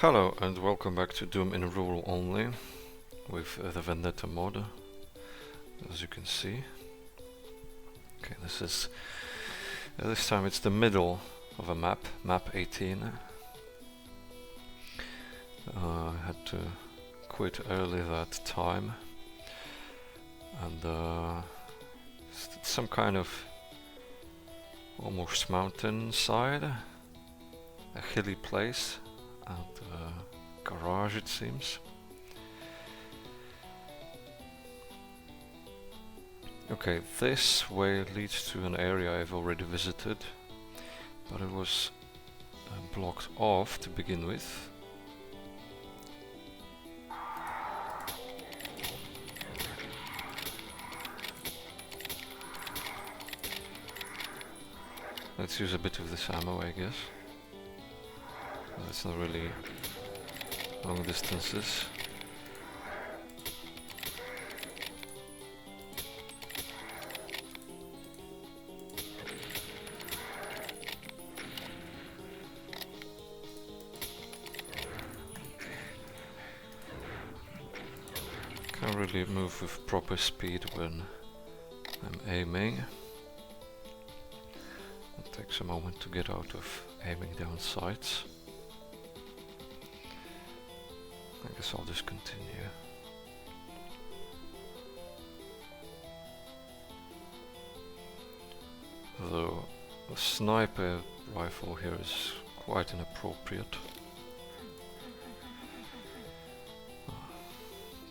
Hello and welcome back to Doom in Rule Only with the Vendetta mod, as you can see. Okay, this time it's the middle of a map, MAP18. I had to quit early that time, and it's some kind of almost mountain side, a hilly place, and garage it seems. Okay, this way leads to an area I've already visited, but it was blocked off to begin with. Let's use a bit of this ammo, I guess. It's not really long distances. Can't really move with proper speed when I'm aiming. It takes a moment to get out of aiming down sights. I guess I'll just continue. Though a sniper rifle here is quite inappropriate.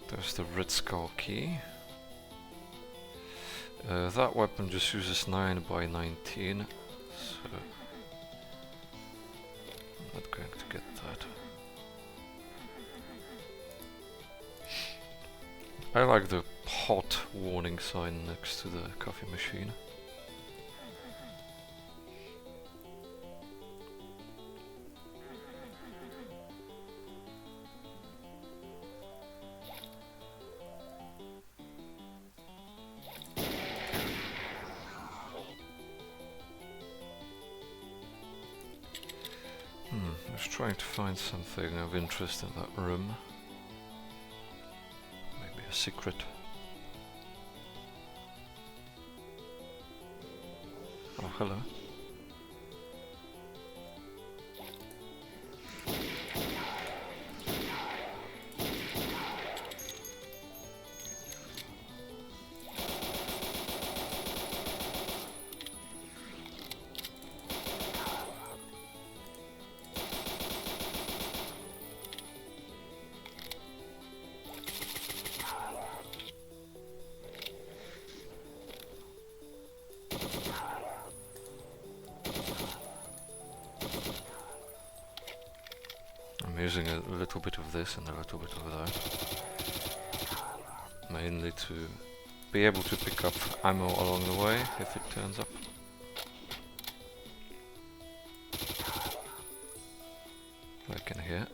There's the Red Skull key. That weapon just uses 9x19, so I'm not going to get that. I like the hot warning sign next to the coffee machine. I was trying to find something of interest in that room. Maybe a secret. Oh, hello. I'm using a little bit of this and a little bit of that, mainly to be able to pick up ammo along the way if it turns up. Like in here.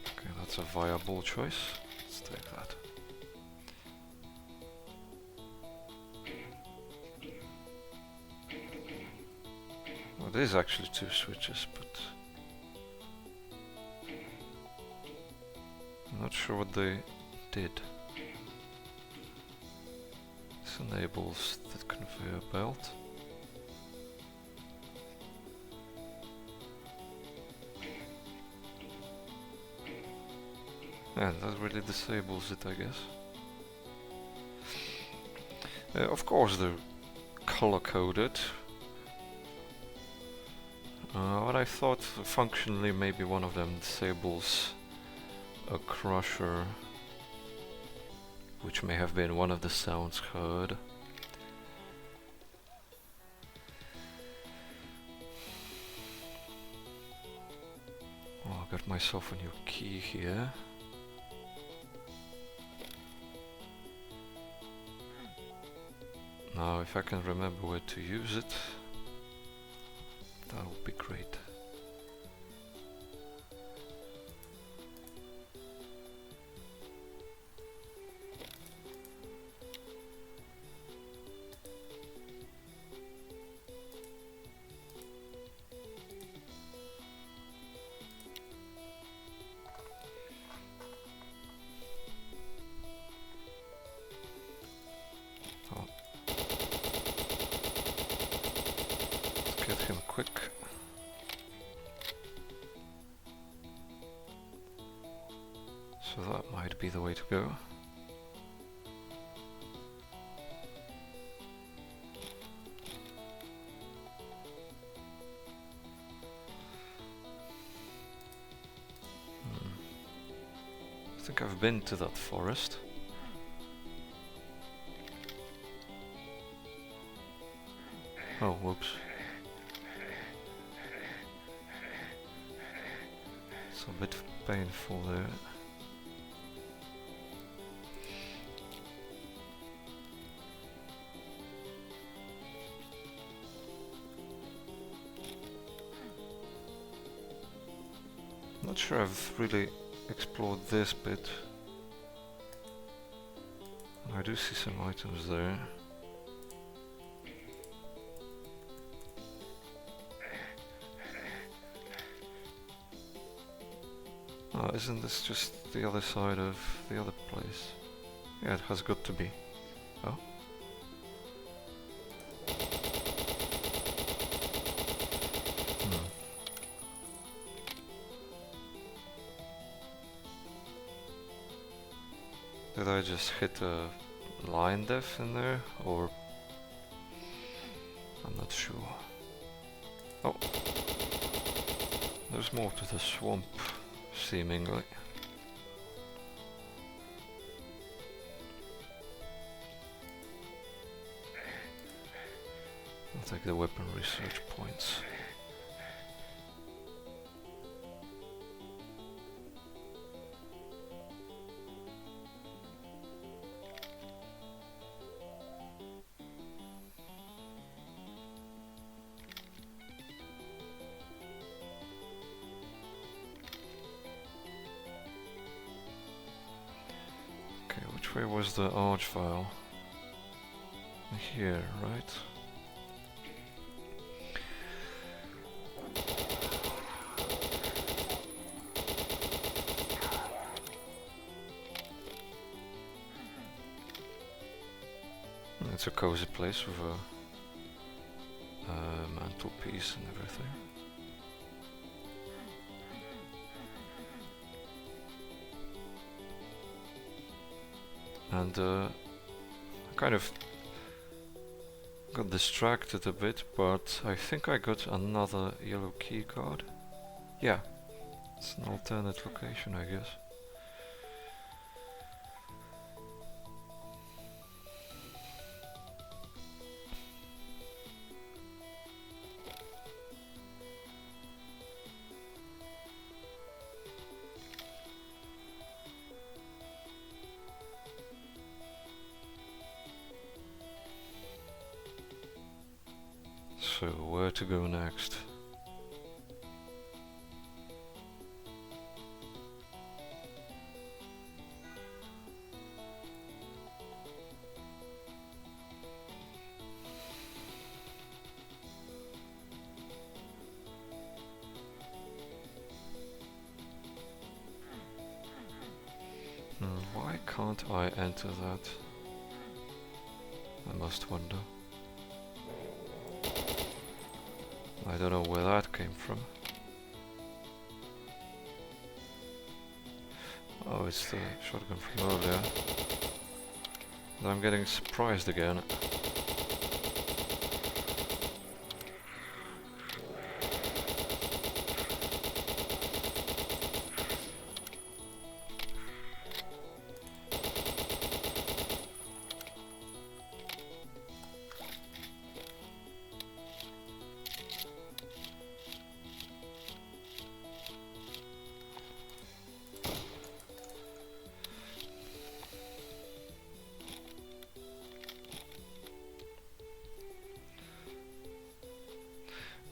Okay, that's a viable choice. Let's take that. Well, it is actually two switches, but I'm not sure what they did. This enables the conveyor belt. Yeah, that really disables it, I guess. Of course they're color-coded. But I thought functionally maybe one of them disables a crusher, which may have been one of the sounds heard. Oh, I got myself a new key here. Now if I can remember where to use it, that would be great. quick. So that might be the way to go. I think I've been to that forest. Oh, whoops. It's a bit painful there. Not sure I've really explored this bit. I do see some items there. Oh, isn't this just the other side of the other place? Yeah, it has got to be. Oh. Did I just hit a line def in there, or I'm not sure. Oh, there's more to the swamp, seemingly. I'll take the weapon research points. Where was the arch file? Here, right? It's a cozy place with a mantelpiece and everything. And I kind of got distracted a bit, but I think I got another yellow key card. Yeah, it's an alternate location, I guess. So, where to go next? Why can't I enter that? I must wonder. I don't know where that came from. Oh, it's the shotgun from earlier. And I'm getting surprised again.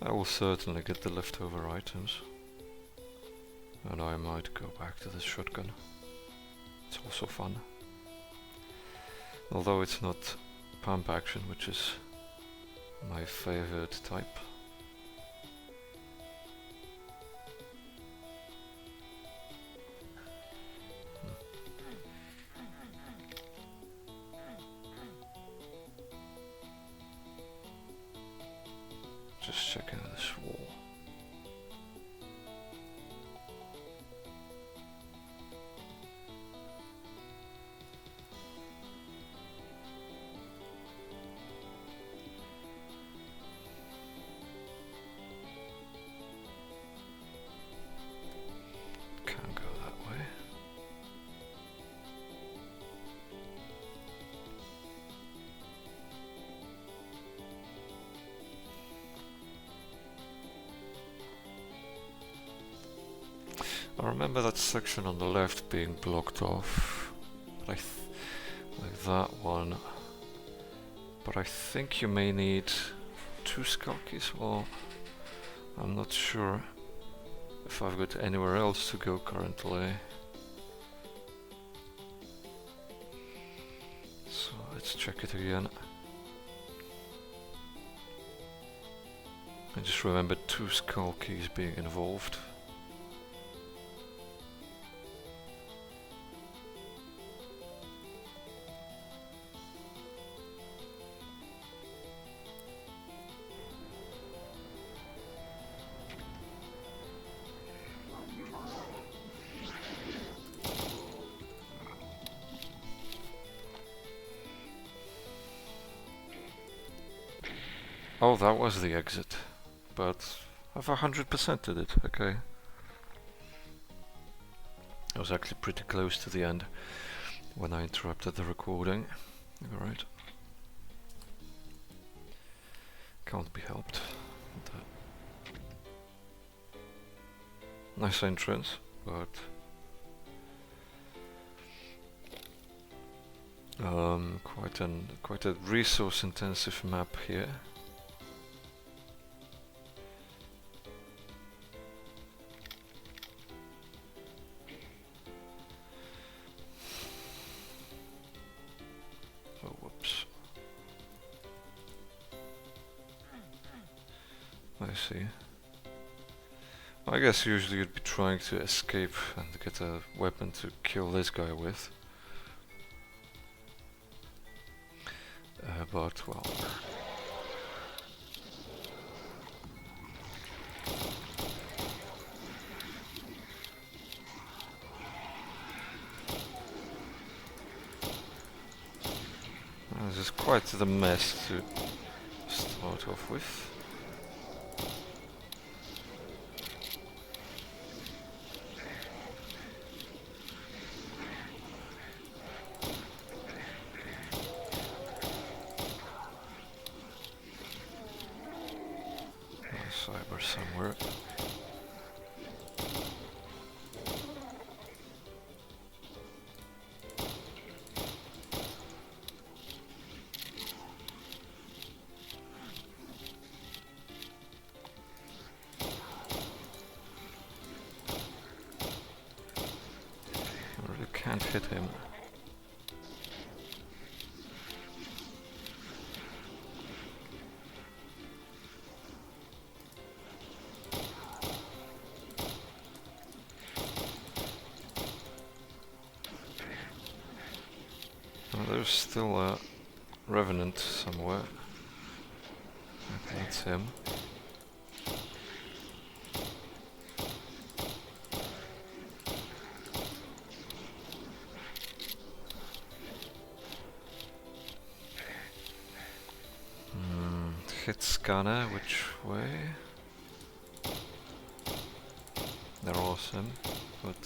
I will certainly get the leftover items. And I might go back to the shotgun. It's also fun. Although it's not pump action, which is my favorite type. Just checking the swamp. I remember that section on the left being blocked off, like that one. But I think you may need 2 skull keys. Well, I'm not sure if I've got anywhere else to go currently. So let's check it again. I just remember 2 skull keys being involved. Oh, that was the exit, but I've 100%ed it, okay. I was actually pretty close to the end when I interrupted the recording. Alright. Can't be helped. Nice entrance, but quite a resource intensive map here. Oh, whoops. I see. I guess usually you'd be trying to escape and get a weapon to kill this guy with. But, well... this is quite the mess to start off with. Cyber somewhere. I really can't hit him. There's still a revenant somewhere. Okay, that's him. Hit scanner, which way? They're awesome, but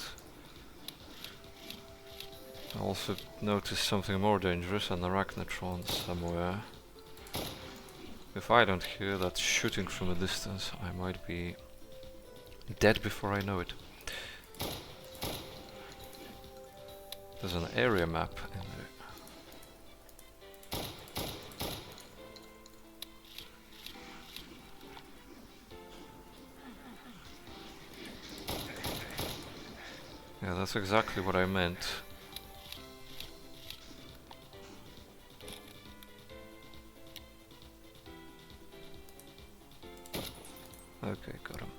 I also noticed something more dangerous, an arachnotron somewhere. If I don't hear that shooting from a distance, I might be dead before I know it. There's an area map in there. Yeah, that's exactly what I meant. Okay, got him.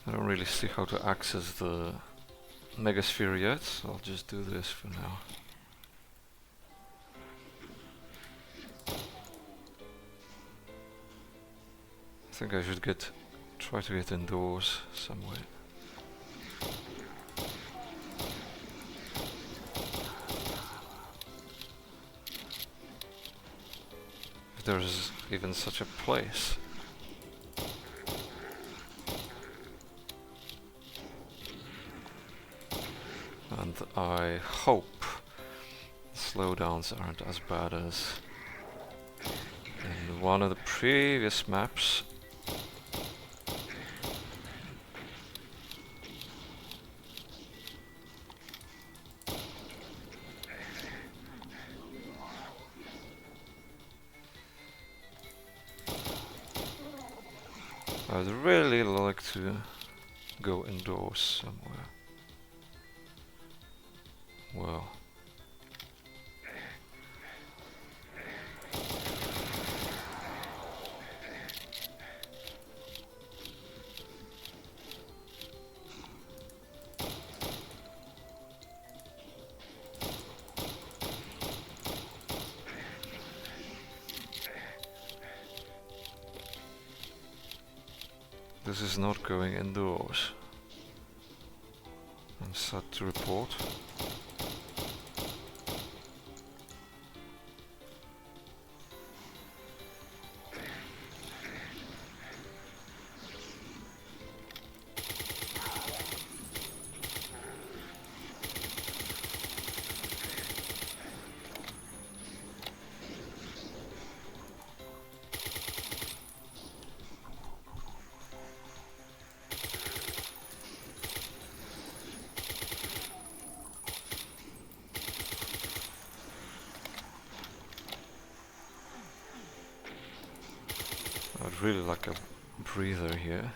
I don't really see how to access the megasphere yet, so I'll just do this for now. I think I should try to get indoors somewhere. If there's even such a place. And I hope slowdowns aren't as bad as one of the previous maps. I'd really like to go indoors somewhere. Well. This is not going indoors. I'm set to report. I'd really like a breather here.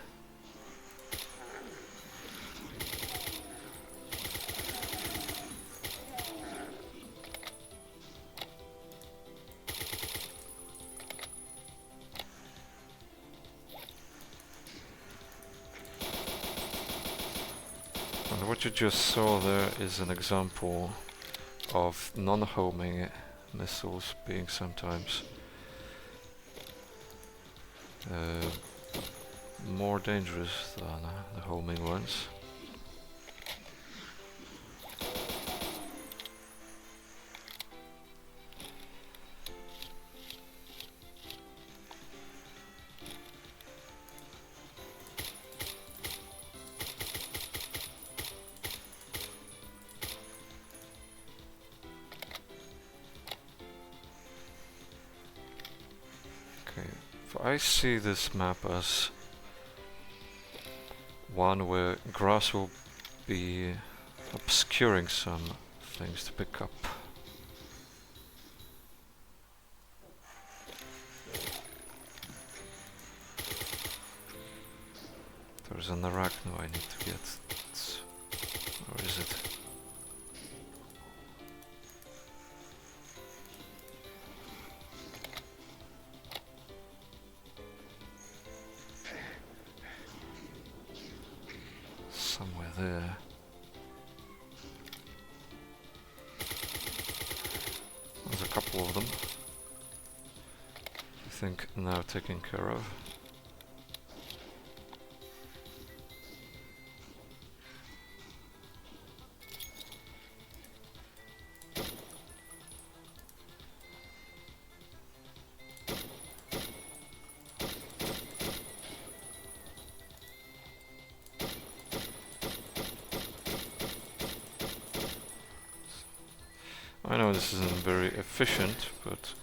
And what you just saw there is an example of non-homing missiles being sometimes more dangerous than the homing ones. I see this map as one where grass will be obscuring some things to pick up. There's an arachno I need to get. Where is it? Somewhere there. There's a couple of them. I think now taken care of. I know this isn't very efficient, but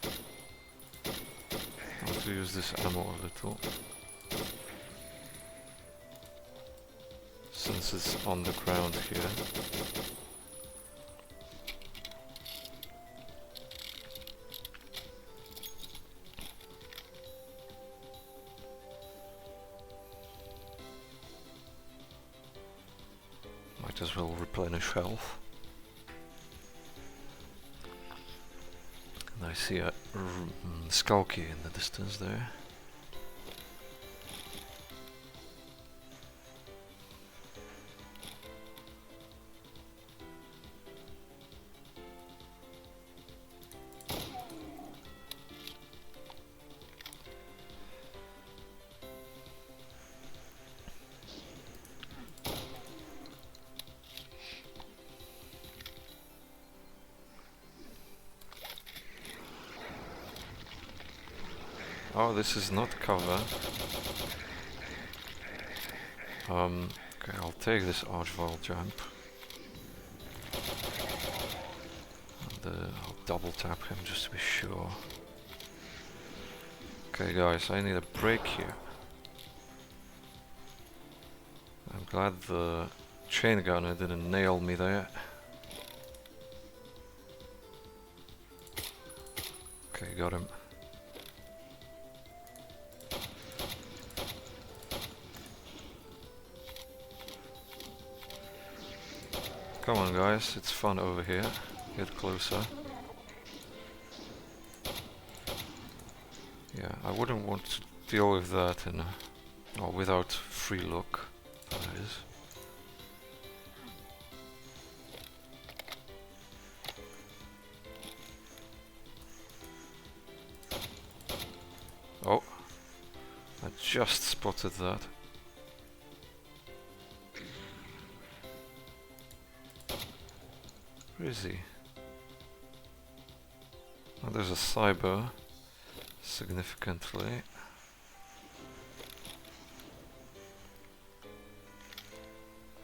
I want to use this ammo a little. Since it's on the ground here. Might as well replenish health. I see a skull key in the distance there. Oh, this is not cover. Okay, I'll take this archvile jump. And, I'll double tap him just to be sure. Okay guys, I need a break here. I'm glad the chain gunner didn't nail me there. Okay, got him. Come on guys, it's fun over here. Get closer. Yeah, I wouldn't want to deal with that in a, or without free look, that is. Oh, I just spotted that. Where is he? Oh, there's a cyber, significantly.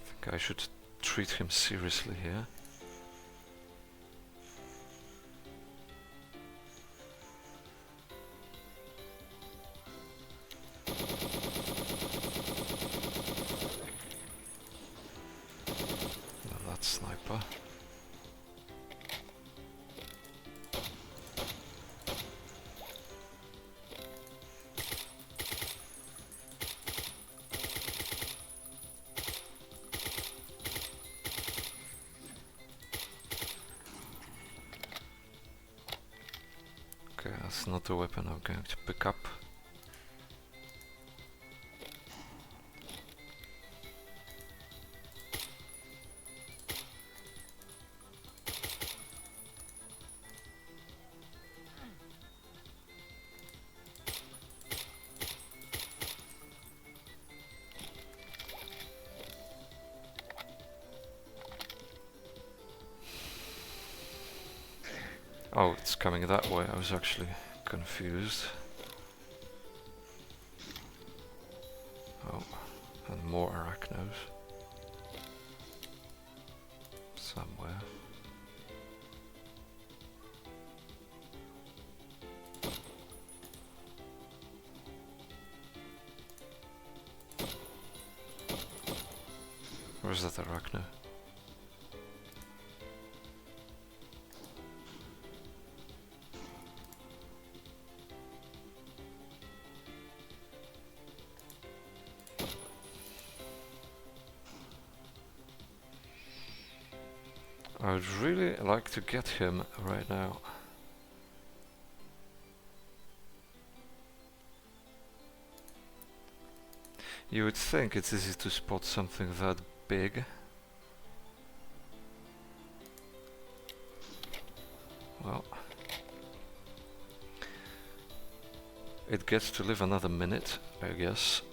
I think I should treat him seriously here. No, that's sniper. Okay, that's not the weapon I'm going to pick up. Oh, it's coming that way. I was actually confused. Oh, and more arachnos. Somewhere. Where's that arachno? I would really like to get him right now. You would think it's easy to spot something that big. Well, it gets to live another minute, I guess.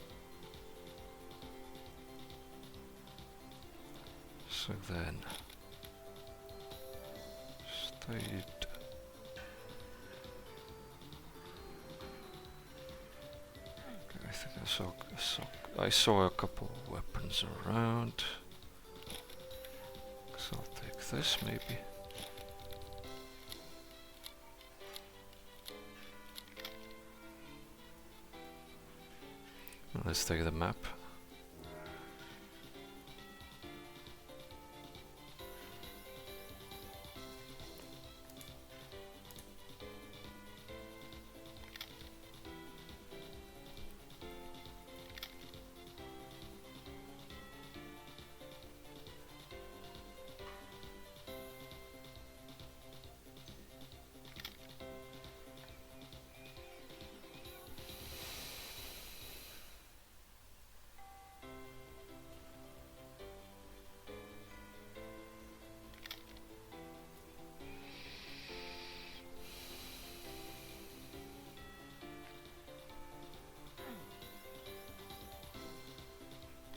So then, stayed. Okay, I think I saw a couple of weapons around. So I'll take this maybe. Let's take the map.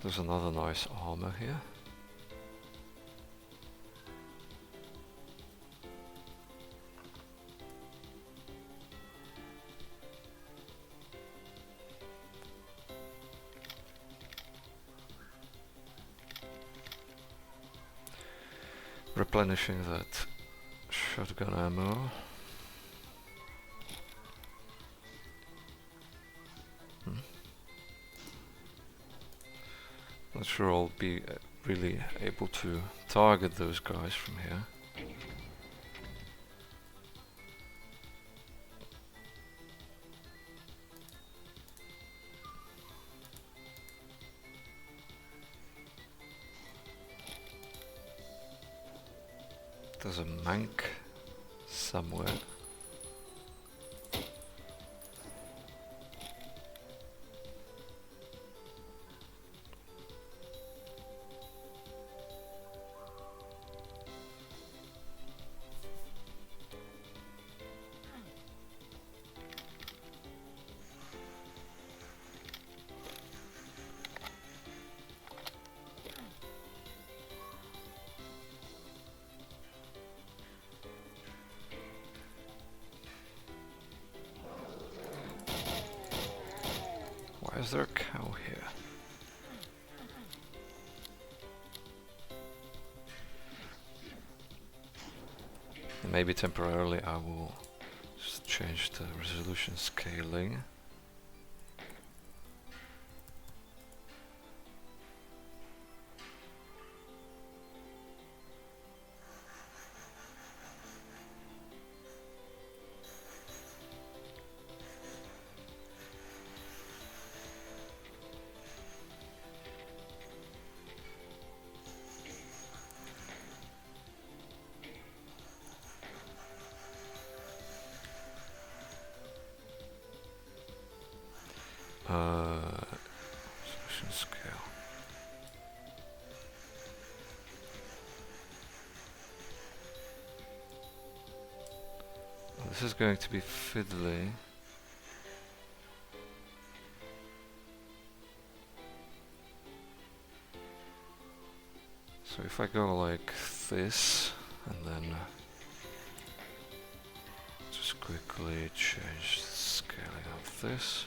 There's another nice armor here. Replenishing that shotgun ammo. sure I'll be really able to target those guys from here. There's a mank somewhere. Why is there a cow here? And maybe temporarily I will just change the resolution scaling. Resolution scale. Well, this is going to be fiddly. So if I go like this and then just quickly change the scaling of this.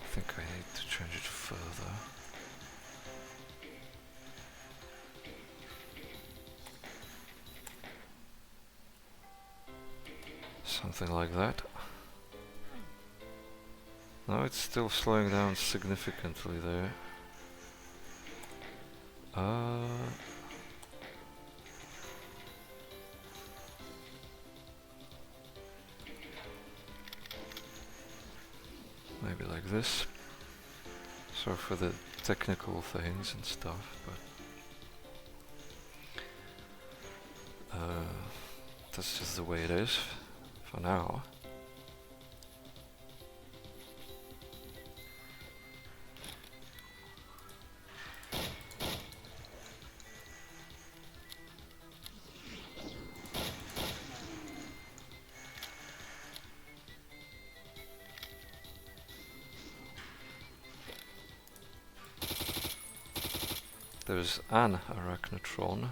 I think I need to change it further. Something like that. No, it's still slowing down significantly there. Maybe like this. Sorry for the technical things and stuff, but that's just the way it is for now. There's an arachnotron.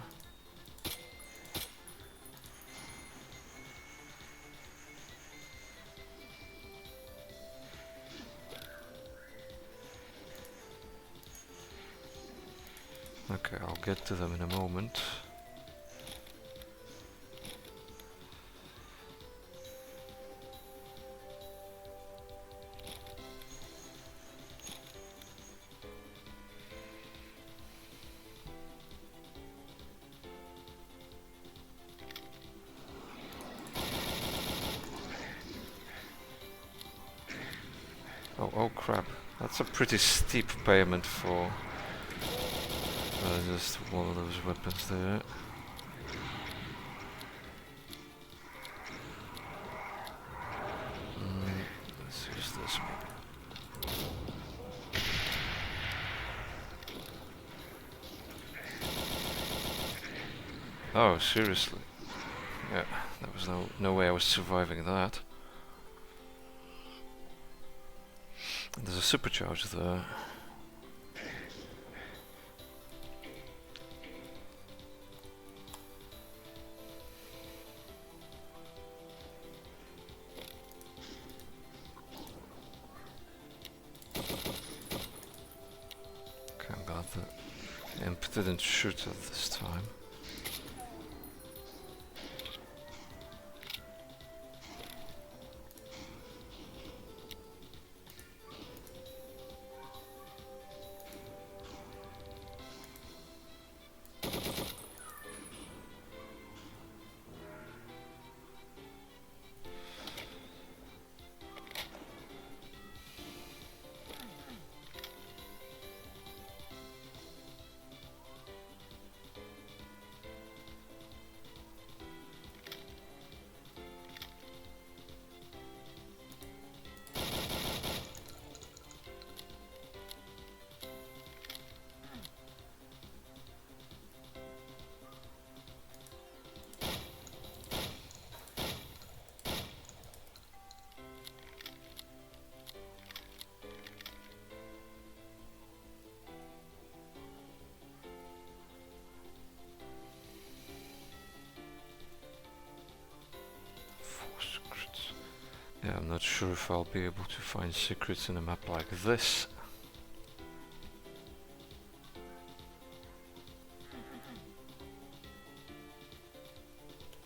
Okay, I'll get to them in a moment. Oh crap, that's a pretty steep payment for just one of those weapons there. Let's use this maybe. Oh, seriously? Yeah, there was no way I was surviving that. There's a supercharge there. Okay, I'm glad the imp didn't shoot at this time. Yeah, I'm not sure if I'll be able to find secrets in a map like this.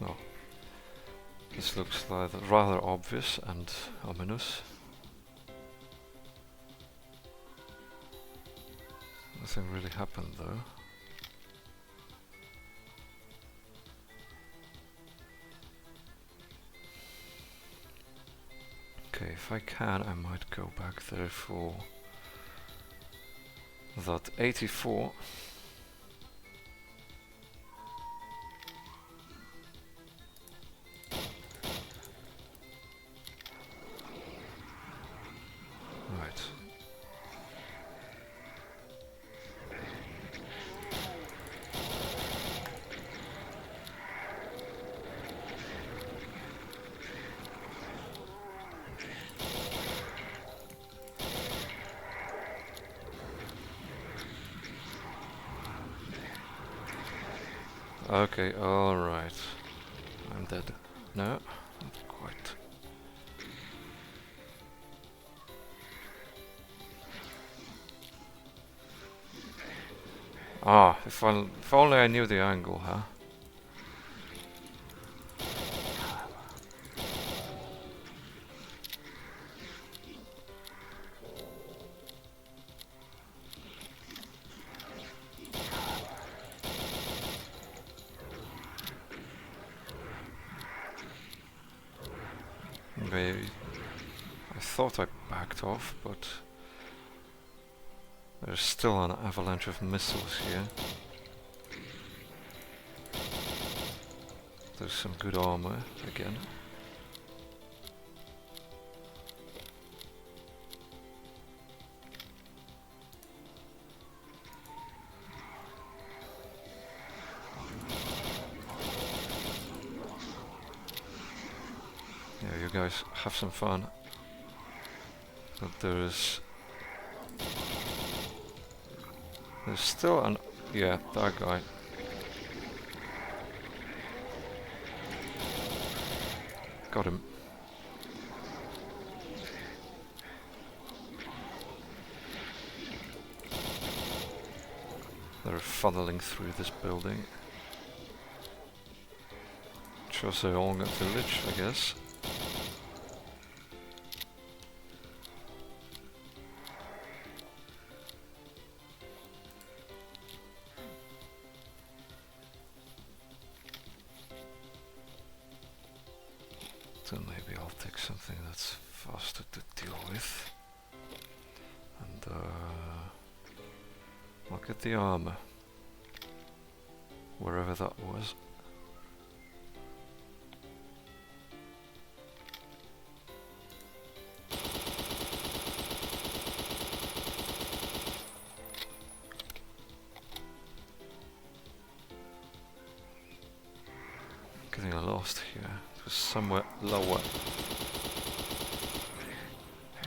Well, this looks like rather obvious and ominous. Nothing really happened though. Okay, if I can, I might go back there for that 84. Right. Okay, alright. I'm dead. No, not quite. Ah, if only I knew the angle, huh? Maybe I thought I backed off, but there's still an avalanche of missiles here. There's some good armor again. Yeah, you guys have some fun. But there's still an... yeah, that guy. Got him. They're funneling through this building. Choseong village, I guess. Then maybe I'll take something that's faster to deal with. And I'll get the armor. Wherever that was. Getting lost here. It was somewhere lower.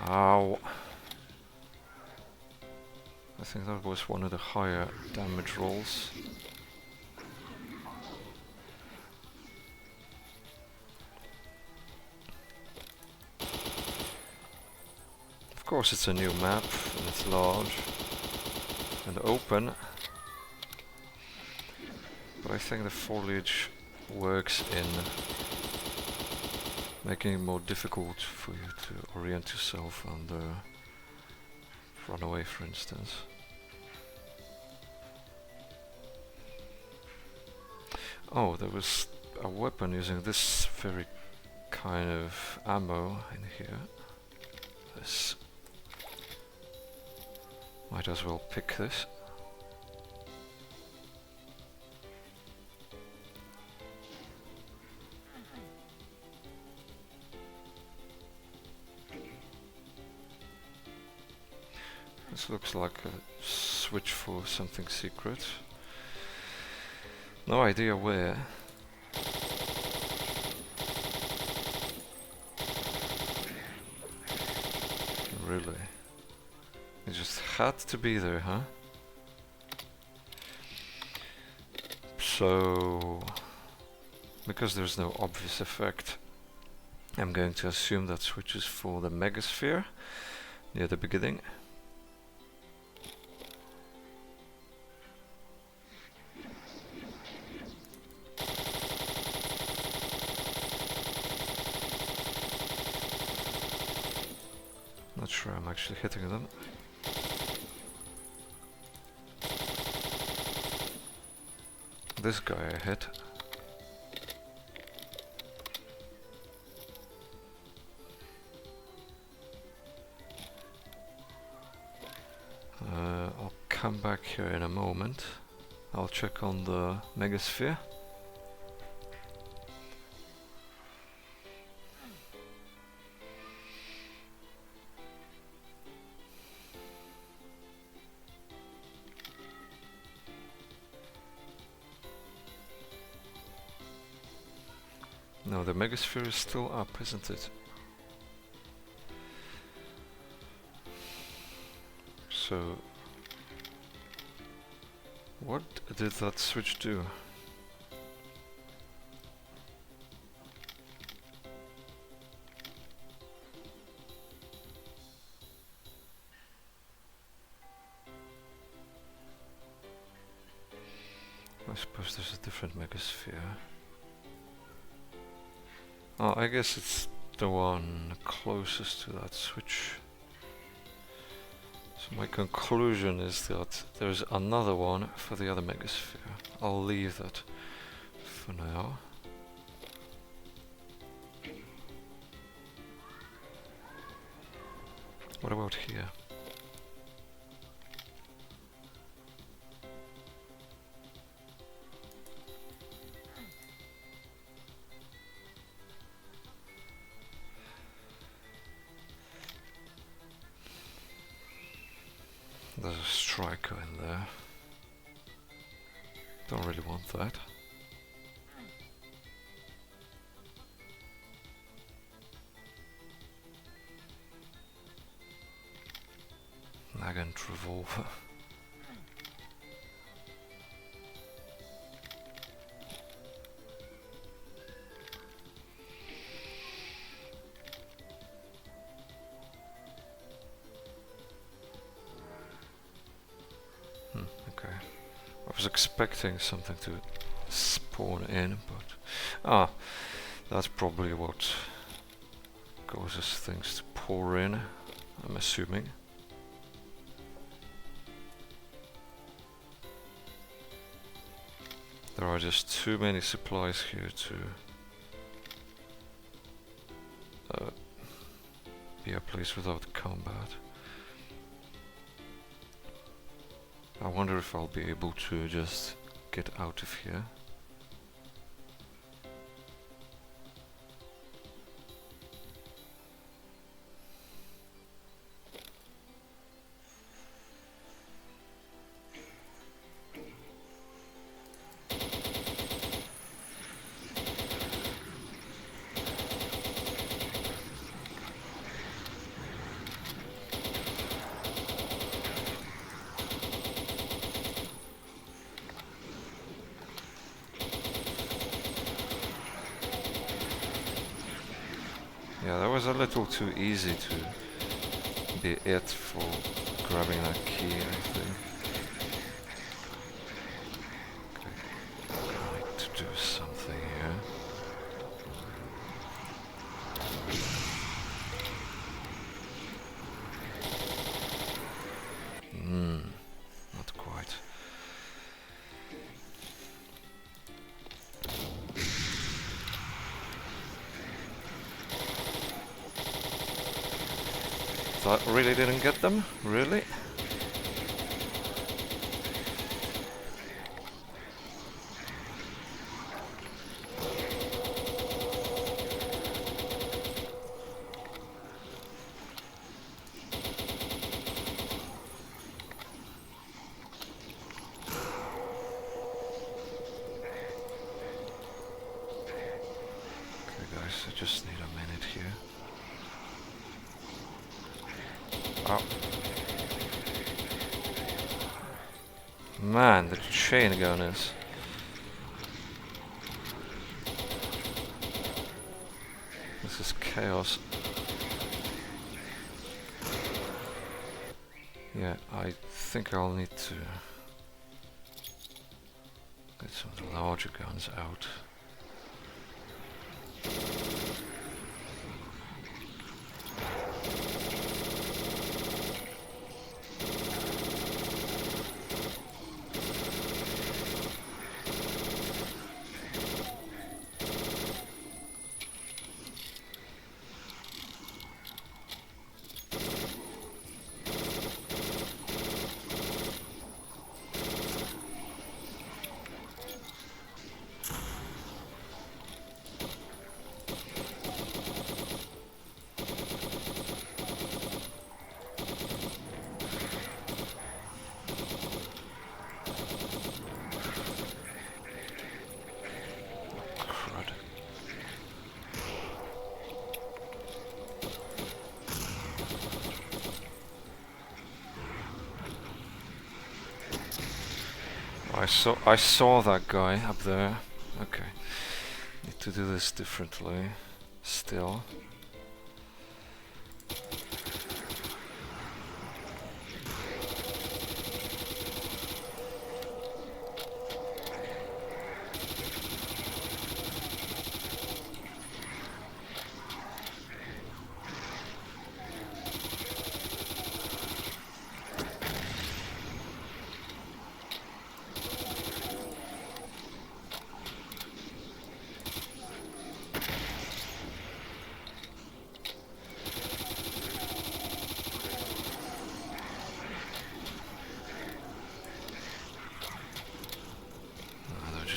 Ow. I think that was one of the higher damage rolls. Of course it's a new map, and it's large and open. But I think the foliage works in making it more difficult for you to orient yourself and run away, for instance. Oh, there was a weapon using this very kind of ammo in here. This. Might as well pick this. This looks like a switch for something secret. No idea where. Really? It just had to be there, huh? So... because there's no obvious effect, I'm going to assume that switches for the megasphere near the beginning. Not sure I'm actually hitting them. This guy I hit. I'll come back here in a moment. I'll check on the megasphere. No, the megasphere is still up, isn't it? So, what did that switch do? I suppose there's a different megasphere. Oh, I guess it's the one closest to that switch. So my conclusion is that there's another one for the other megasphere. I'll leave that for now. What about here? There's a striker in there. Don't really want that. Nagant revolver. Okay. I was expecting something to spawn in, but that's probably what causes things to pour in, I'm assuming. There are just too many supplies here to be a place without combat. I wonder if I'll be able to just get out of here. Yeah, that was a little too easy to be it for grabbing that key, I think. Okay, I need to do something here. Not quite. That really didn't get them? Really? Okay guys, I just need a minute here. Oh. Man, the chain gunners. This is chaos. Yeah, I think I'll need to get some of the larger guns out. I saw that guy up there. Okay. Need to do this differently. Still.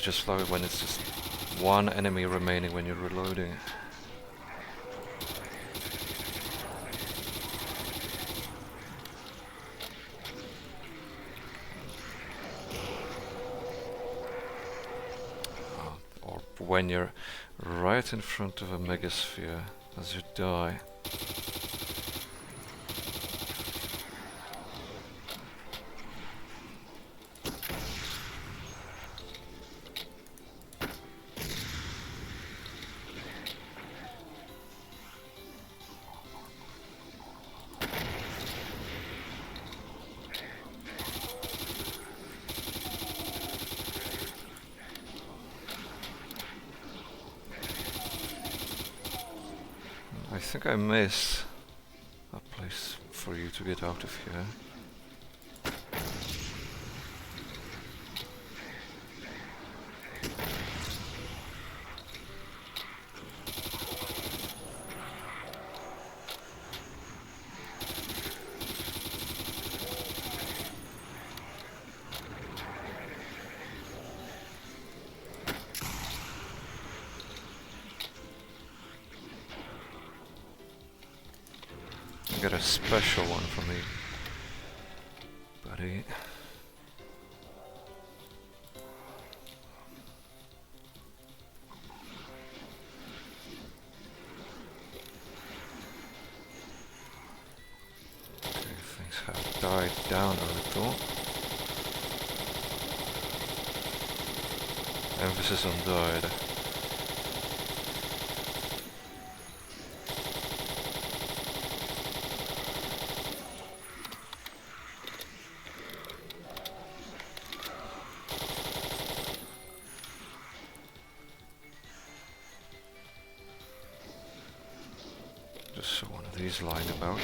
Just love it when it's just one enemy remaining when you're reloading. Or when you're right in front of a megasphere as you die. I think I missed a place for you to get out of here. Get a special one for me, buddy. Okay, things have died down a little. Emphasis on died. Just one of these lying about.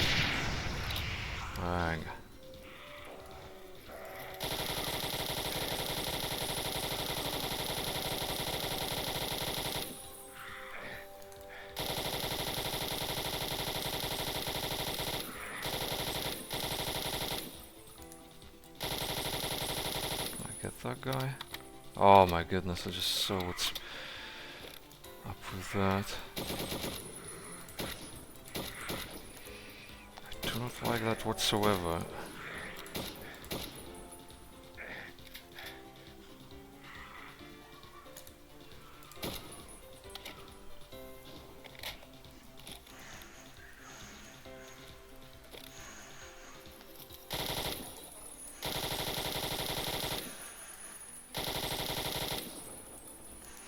Bang. Can I get that guy? Oh my goodness, I just saw what's up with that. I do not like that whatsoever.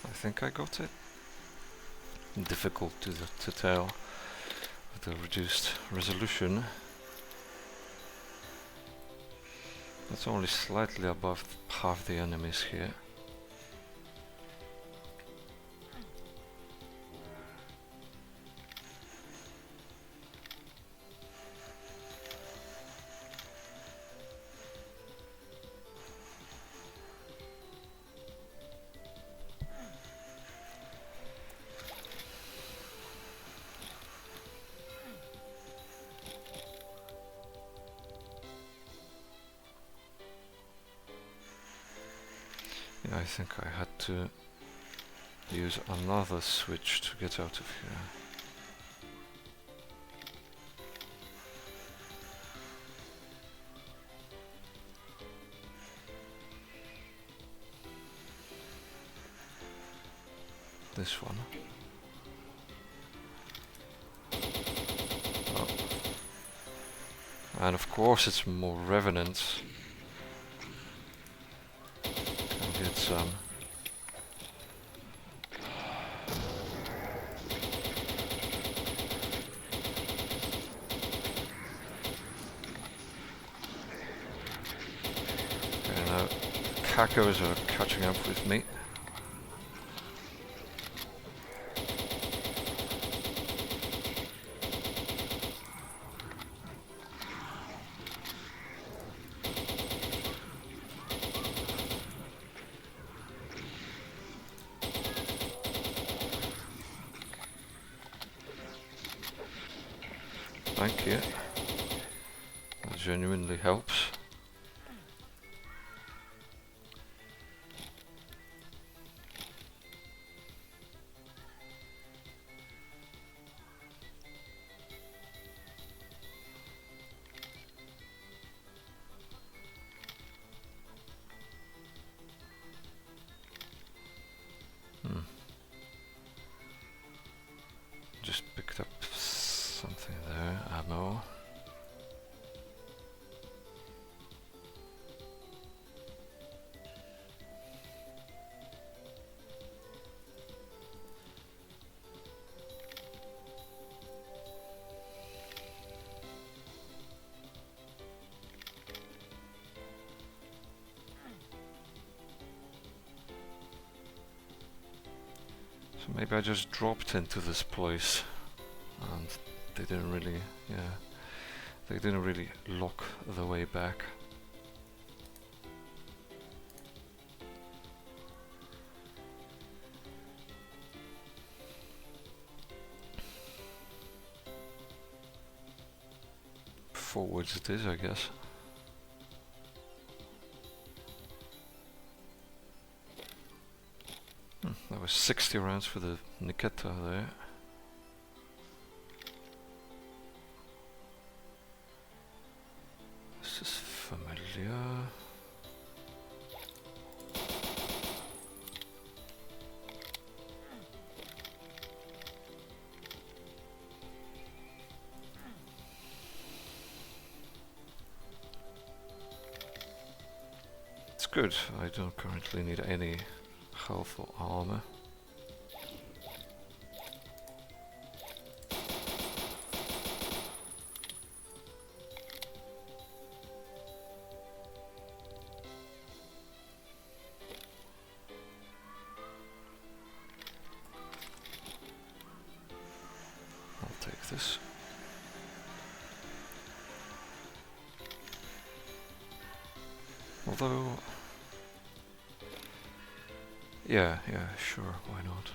I think I got it. Difficult to tell. the reduced resolution. That's only slightly above half the enemies here. Yeah, I think I had to use another switch to get out of here. This one. Oh. And of course it's more revenants. Can get some. Okay, now cacos are catching up with me. Thank you. That genuinely helps. Just picked up something there, ammo. So maybe I just dropped into this place and they didn't really, they didn't really lock the way back. Forwards it is, I guess. That was 60 rounds for the Niketa there. This is familiar. It's good, I don't currently need any health or armor. I'll take this. Although, yeah, sure, why not?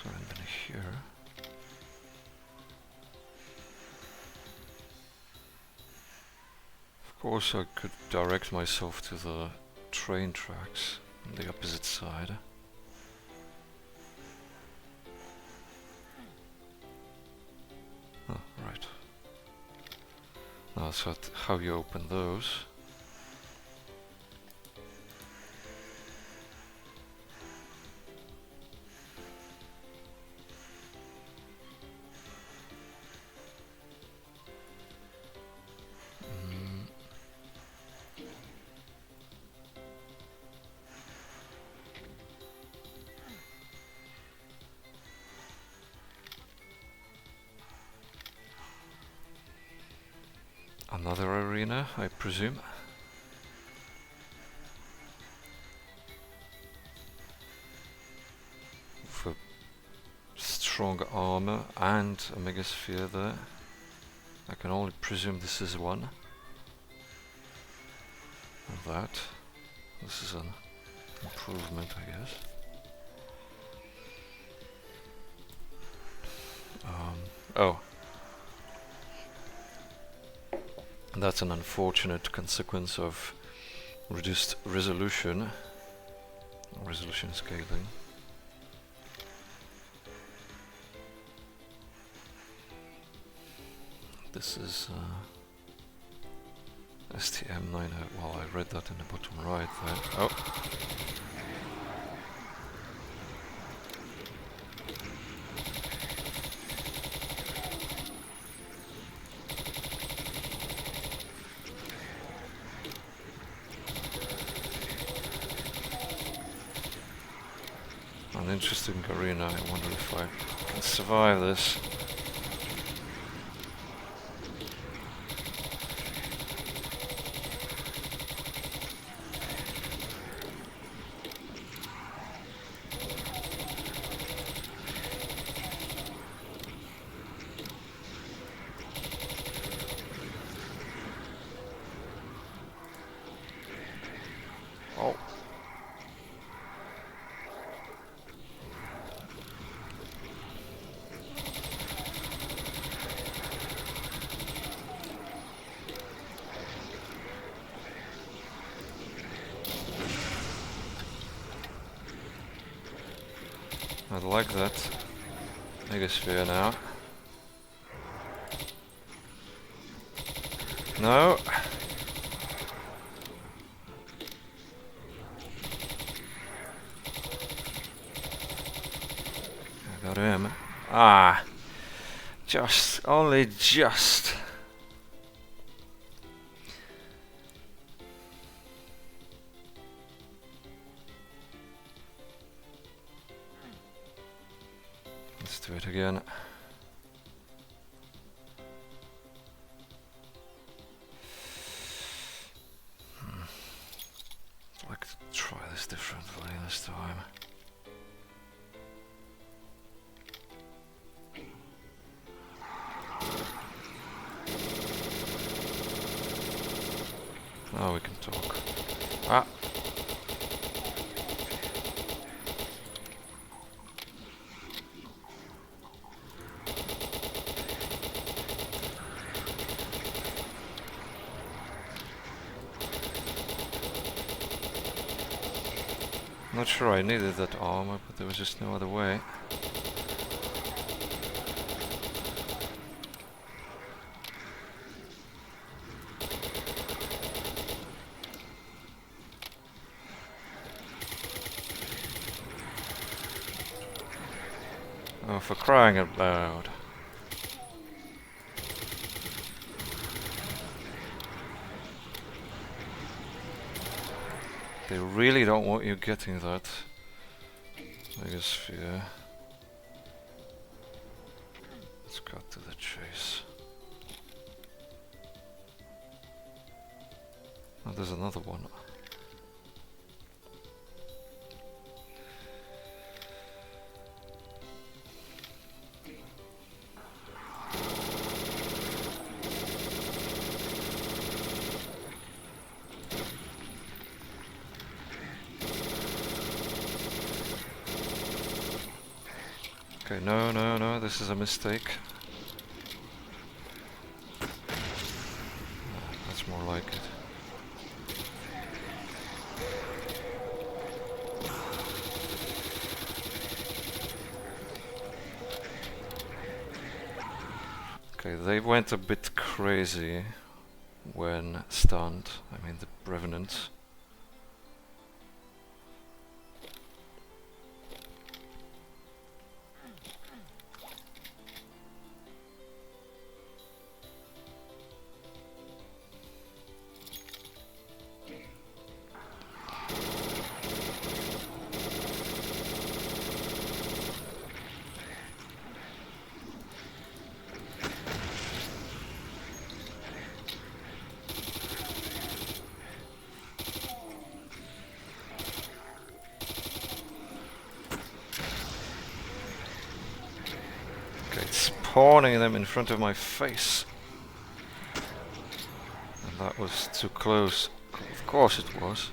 Haven't been here. Of course, I could direct myself to the train tracks on the opposite side. Oh, right. Now that's how you open those. Another arena, I presume. For strong armor and a megasphere there. I can only presume this is one. And that. This is an improvement, I guess. Oh. That's an unfortunate consequence of reduced resolution scaling. This is STM9. Well, I read that in the bottom right there. Oh. An interesting arena. I wonder if I can survive this. Oh. I like that megasphere now. No. I got him. Ah. Just. Only just. Let's do it again. I'd like to try this differently this time. Now we can talk. Ah! Not sure I needed that armor, but there was just no other way. Oh, for crying out loud. They really don't want you getting that megasphere. Let's cut to the chase. Oh, there's another one. Okay, no, this is a mistake. That's more like it. Okay, they went a bit crazy when stunned. I mean, the Revenants. spawning them in front of my face. And that was too close. Of course it was.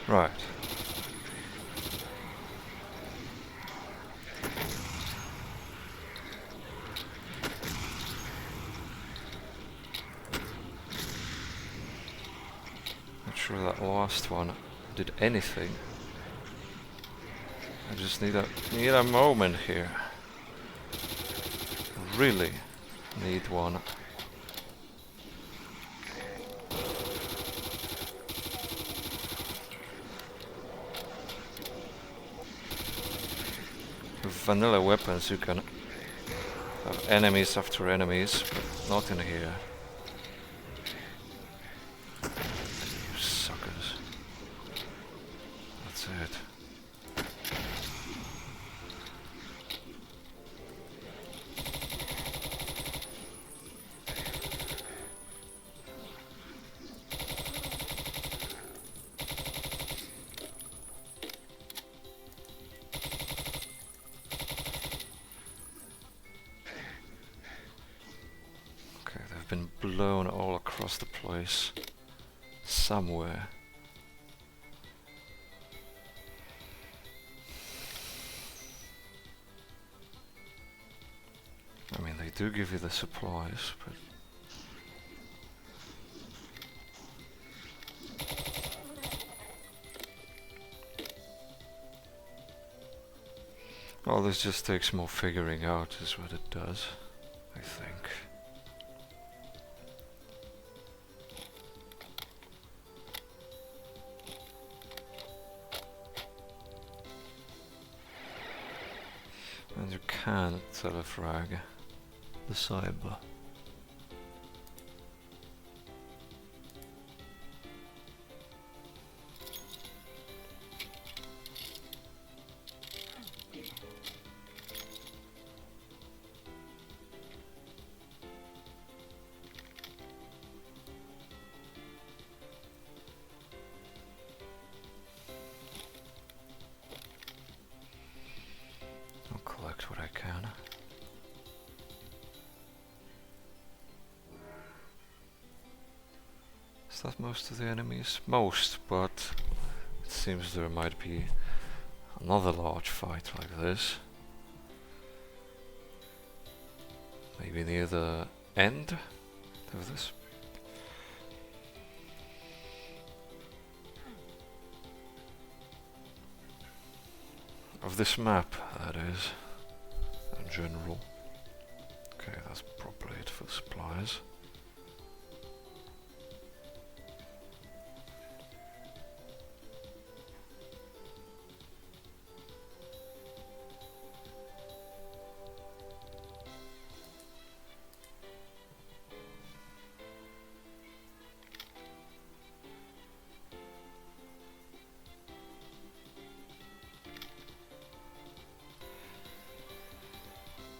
Right. Not sure that last one did anything. I just need a moment here. Really need one. With vanilla weapons you can have enemies after enemies, but not in here. You suckers. That's it. Been blown all across the place somewhere. I mean, they do give you the supplies, but well, this just takes more figuring out is what it does, I think. And you can telefrag the cyber. Collect what I can. Is that most of the enemies? Most, but it seems there might be another large fight like this. Maybe near the end of this. Of this map, that is, in general. Okay, that's probably it for supplies.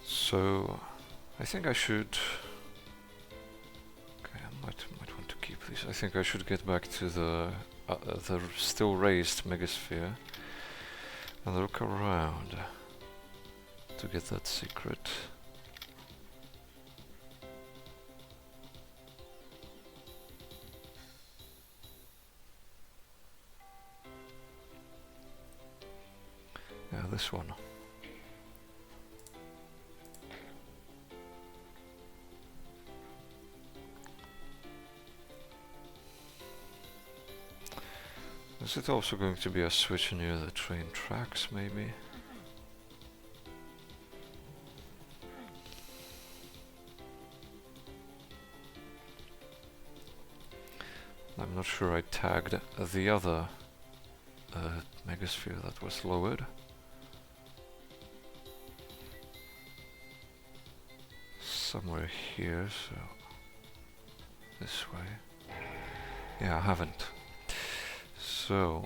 So, I think I should... Okay, I might want to keep these. I think I should get back to the still raised megasphere and look around to get that secret. Yeah, this one. Is it also going to be a switch near the train tracks, maybe? I'm not sure I tagged the other megasphere that was lowered. Somewhere here, so this way. Yeah, I haven't. So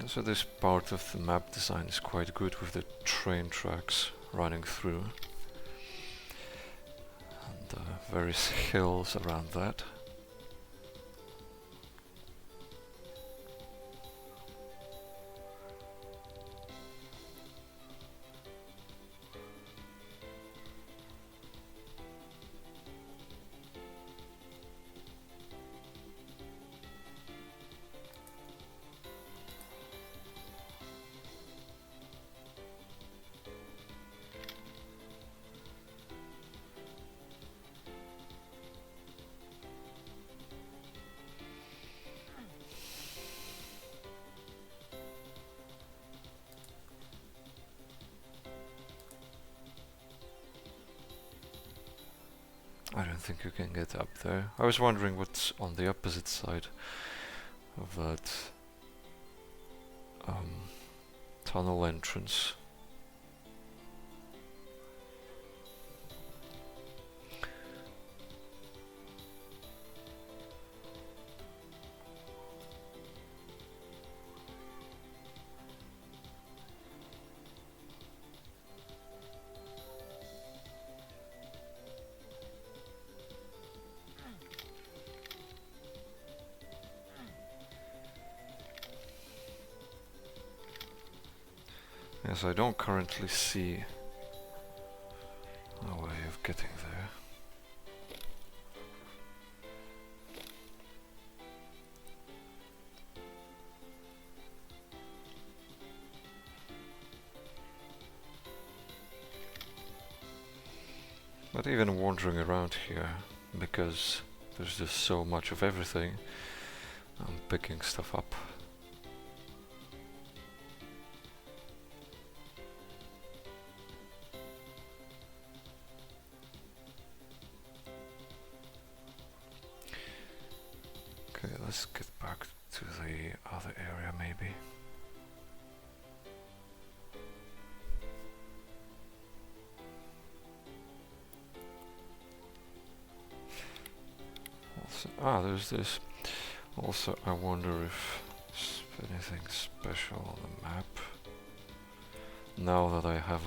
So this part of the map design is quite good with the train tracks running through and various hills around that. I don't think you can get up there. I was wondering what's on the opposite side of that tunnel entrance. Yes, I don't currently see a way of getting there. But even wandering around here, because there's just so much of everything, I'm picking stuff up. Okay, let's get back to the other area maybe. Also, there's this. Also, I wonder if there's anything special on the map. Now that I have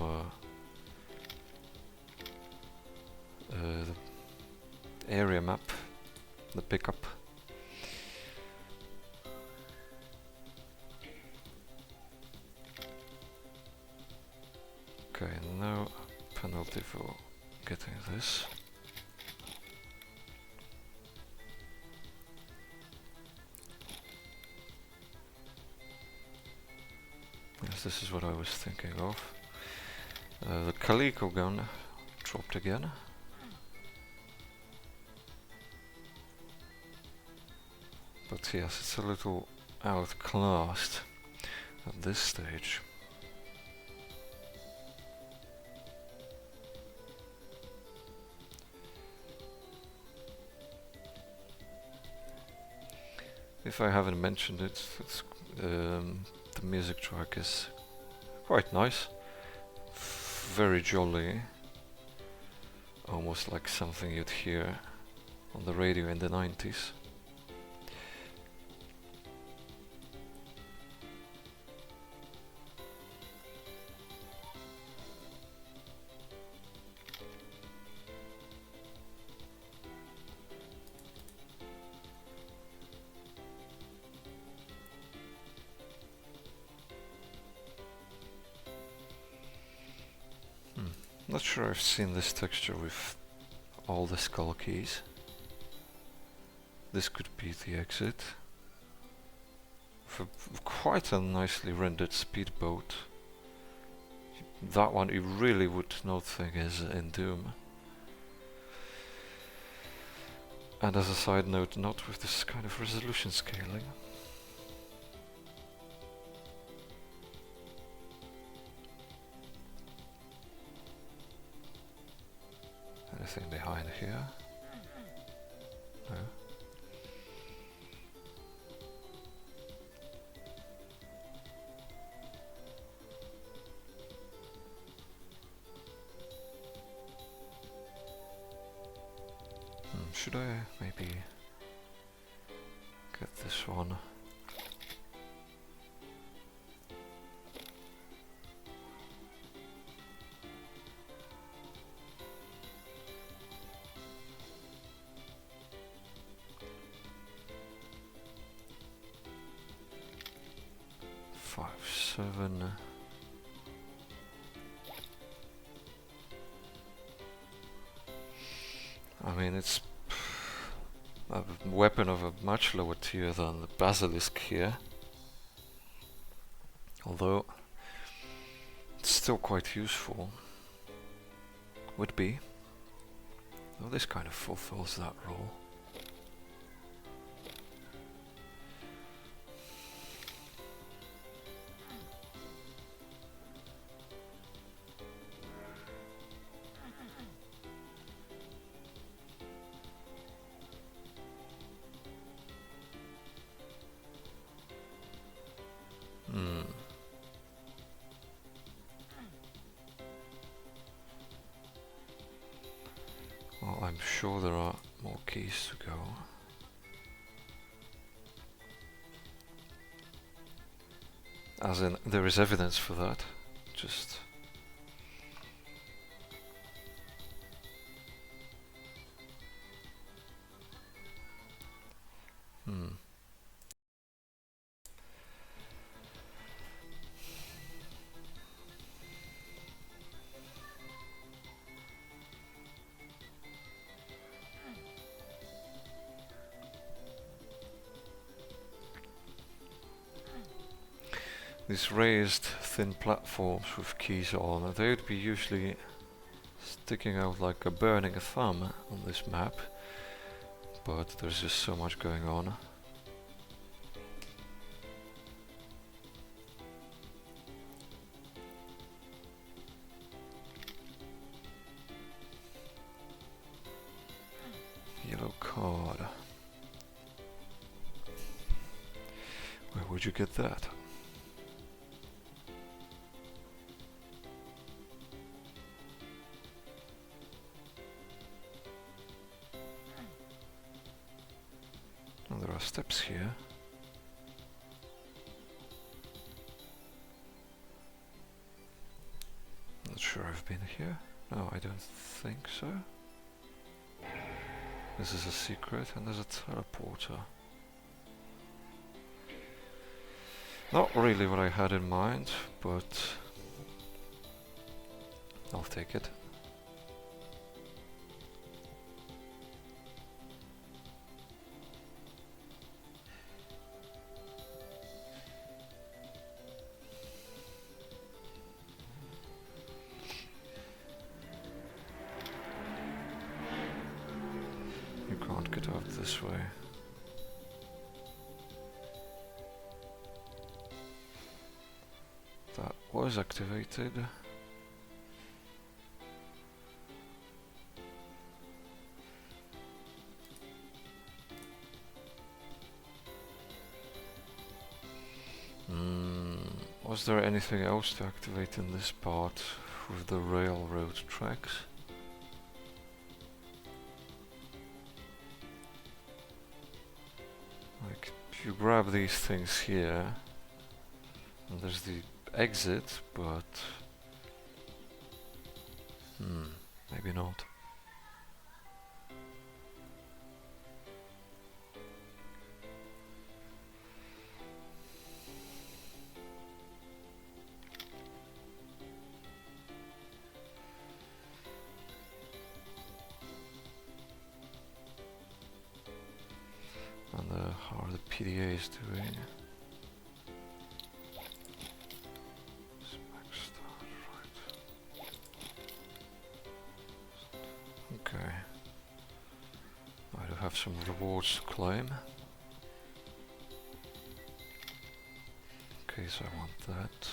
the area map, the pickup. Okay, no penalty for getting this. Yes, this is what I was thinking of. The Calico gun dropped again. But yes, it's a little outclassed at this stage. If I haven't mentioned it, the music track is quite nice, very jolly, almost like something you'd hear on the radio in the 90s. Not sure I've seen this texture with all the skull keys. This could be the exit. For quite a nicely rendered speedboat. That one you really would not think is in Doom. And as a side note, not with this kind of resolution scaling. Anything behind here? No. Should I maybe get this one? 5, 7. I mean, it's a weapon of a much lower tier than the basilisk here, although it's still quite useful. Would be. Well, this kind of fulfills that role. Well, I'm sure there are more keys to go. As in, there is evidence for that. Just... These raised thin platforms with keys on, they would be usually sticking out like a burning thumb on this map, but there's just so much going on. Yellow card. Where would you get that? Oh, there are steps here. Not sure I've been here. No, I don't think so. This is a secret, and there's a teleporter. Not really what I had in mind, but I'll take it. You can't get out this way. That was activated. Was there anything else to activate in this part with the railroad tracks? Like, if you grab these things here, and there's the exit, but maybe not. And how are the PDAs doing? Okay. I do have some rewards to claim. Okay, so I want that.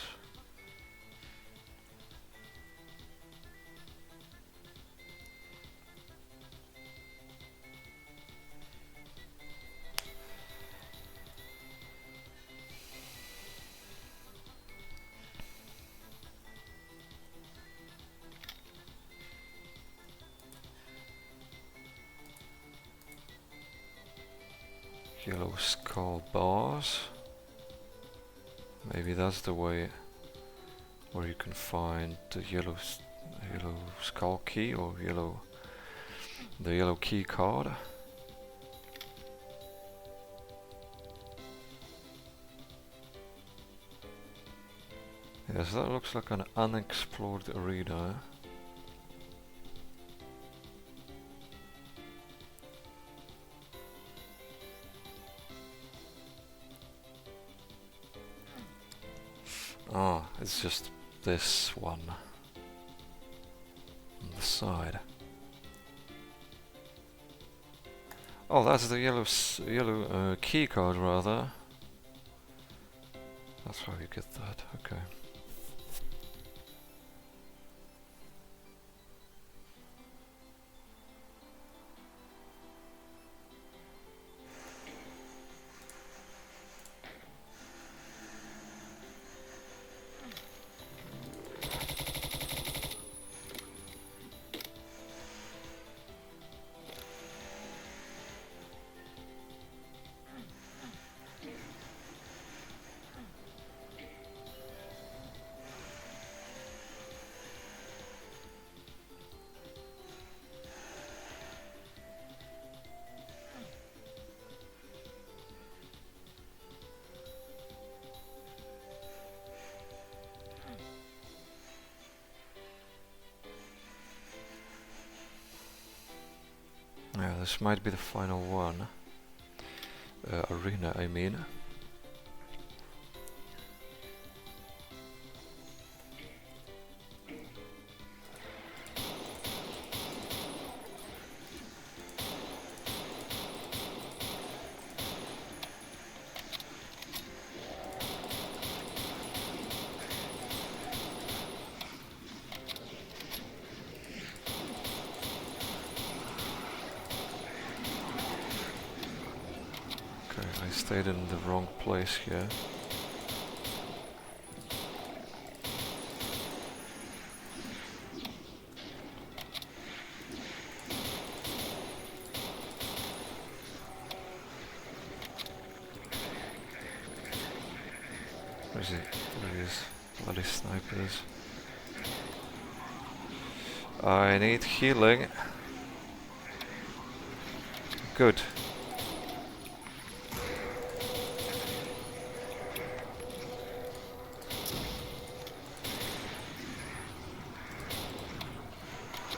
Yellow skull bars. Maybe that's the way where you can find the yellow skull key, or the yellow key card. Yes, that looks like an unexplored arena. Oh, it's just this one on the side. Oh, that's the yellow key card, rather. That's how you get that. Okay. Yeah, this might be the final one. Arena, I mean. I stayed in the wrong place here. Where is he? There he is. Bloody snipers. I need healing. Good.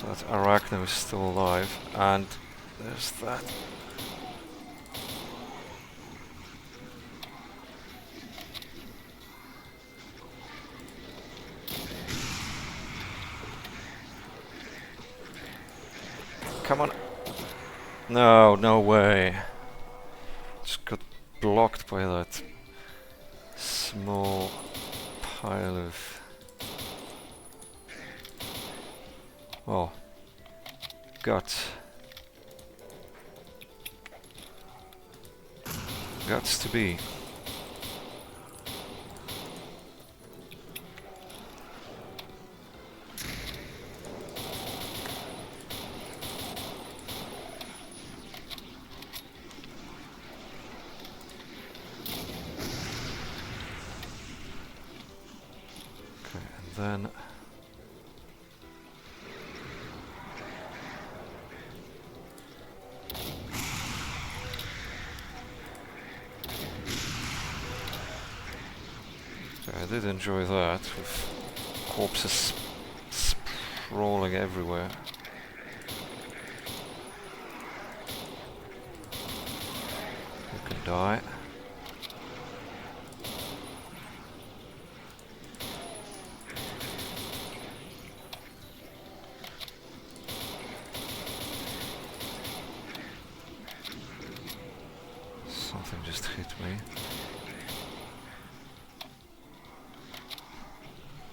That Arachno is still alive, and there's that. Come on. No, no way. Just got blocked by that small pile of... Oh. Guts. Guts to be. Okay, and then... I did enjoy that, with corpses sprawling everywhere. You can die. Something just hit me.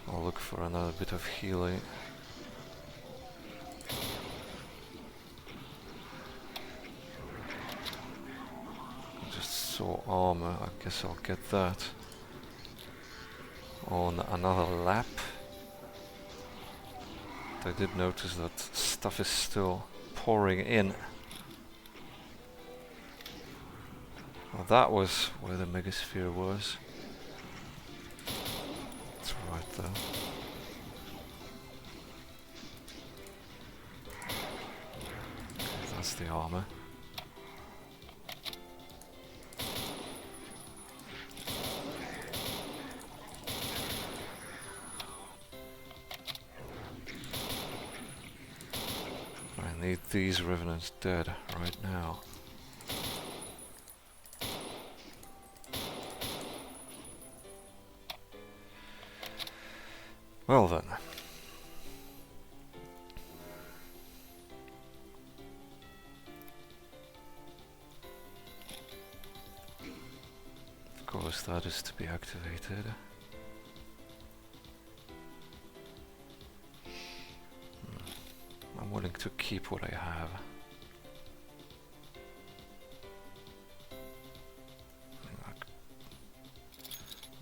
I'll look for another bit of healing. I just saw armor, I guess I'll get that. On another lap. I did notice that stuff is still pouring in. Well, that was where the megasphere was. It's right there. Okay, that's the armor. need these revenants dead right now. Well then. Of course that is to be activated. I'm willing to keep what I have.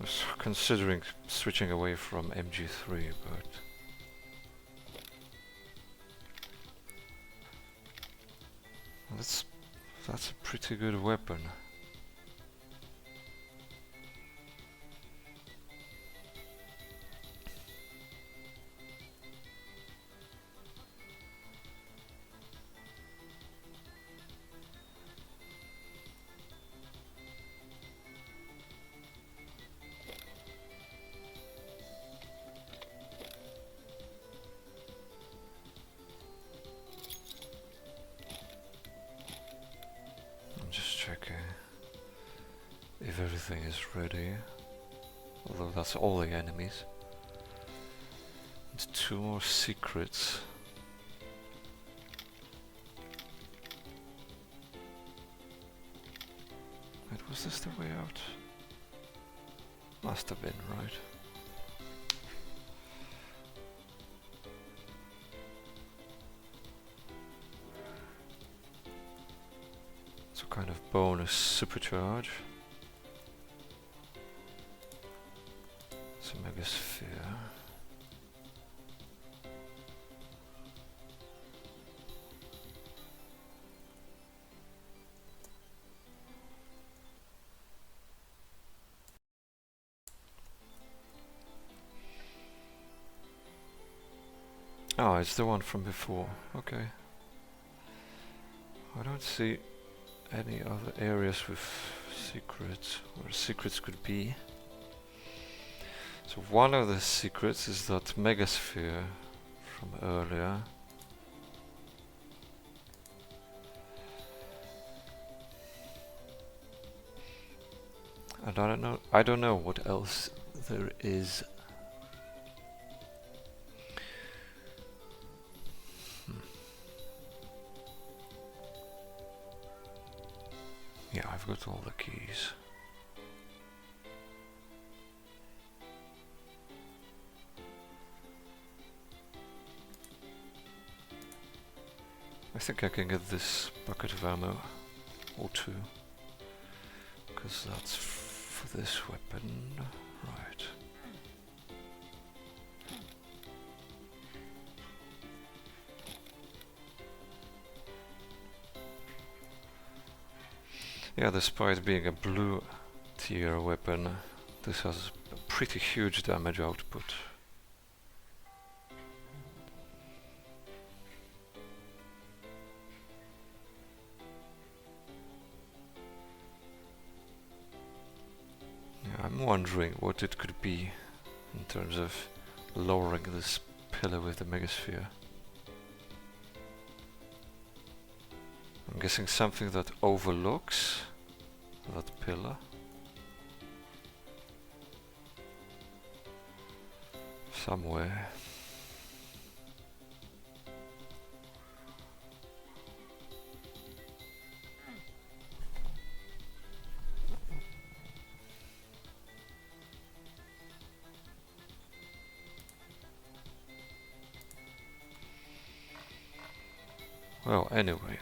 I was considering switching away from MG3, but that's a pretty good weapon. If everything is ready, although that's all the enemies. And 2 more secrets. Wait, was this the way out? Must have been, right? It's a kind of bonus supercharge. Megasphere. Oh, it's the one from before. Okay. I don't see any other areas with secrets, where secrets could be. So one of the secrets is that megasphere from earlier. And I don't know what else there is. Yeah, I've got all the keys. I think I can get this bucket of ammo, or 2, because that's for this weapon, right. Yeah, despite being a blue tier weapon, this has a pretty huge damage output. I'm wondering what it could be in terms of lowering this pillar with the megasphere. I'm guessing something that overlooks that pillar. Somewhere. Well, anyway.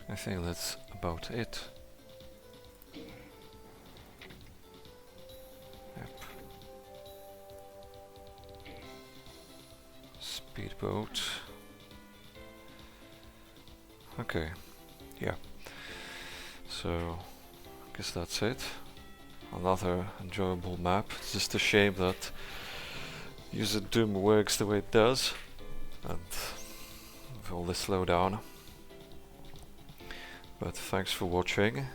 I think that's about it. Yep. Speedboat. Okay, yeah. So, I guess that's it. Another enjoyable map. It's just a shame that user Doom works the way it does, and with all this slowdown. But thanks for watching.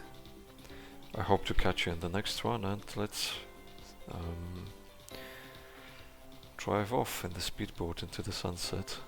I hope to catch you in the next one, and let's drive off in the speedboat into the sunset.